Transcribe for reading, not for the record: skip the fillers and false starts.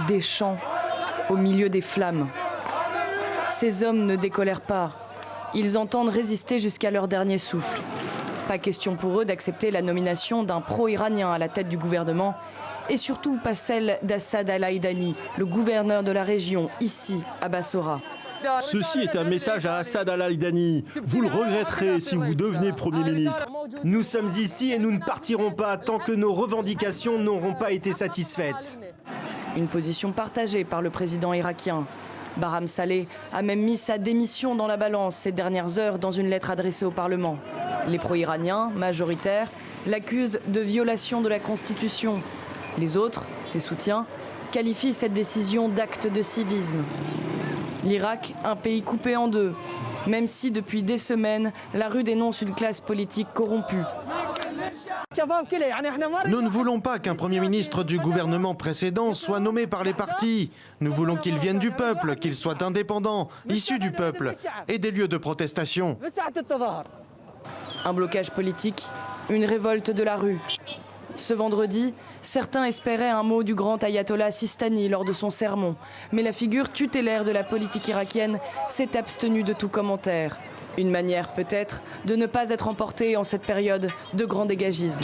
des chants au milieu des flammes. Ces hommes ne décolèrent pas. Ils entendent résister jusqu'à leur dernier souffle. Pas question pour eux d'accepter la nomination d'un pro-iranien à la tête du gouvernement et surtout pas celle d'Assad al-Haïdani, le gouverneur de la région, ici, à Bassora. Ceci est un message à Assad al-Haïdani. Vous le regretterez si vous devenez Premier ministre. Nous sommes ici et nous ne partirons pas tant que nos revendications n'auront pas été satisfaites. Une position partagée par le président irakien. Barham Saleh a même mis sa démission dans la balance ces dernières heures dans une lettre adressée au Parlement. Les pro-iraniens, majoritaires, l'accusent de violation de la Constitution. Les autres, ses soutiens, qualifient cette décision d'acte de civisme. L'Irak, un pays coupé en deux, même si depuis des semaines, la rue dénonce une classe politique corrompue. Nous ne voulons pas qu'un Premier ministre du gouvernement précédent soit nommé par les partis. Nous voulons qu'il vienne du peuple, qu'il soit indépendant, issu du peuple et des lieux de protestation. Un blocage politique, une révolte de la rue. Ce vendredi, certains espéraient un mot du grand ayatollah Sistani lors de son sermon. Mais la figure tutélaire de la politique irakienne s'est abstenue de tout commentaire. Une manière peut-être de ne pas être emporté en cette période de grand dégagisme.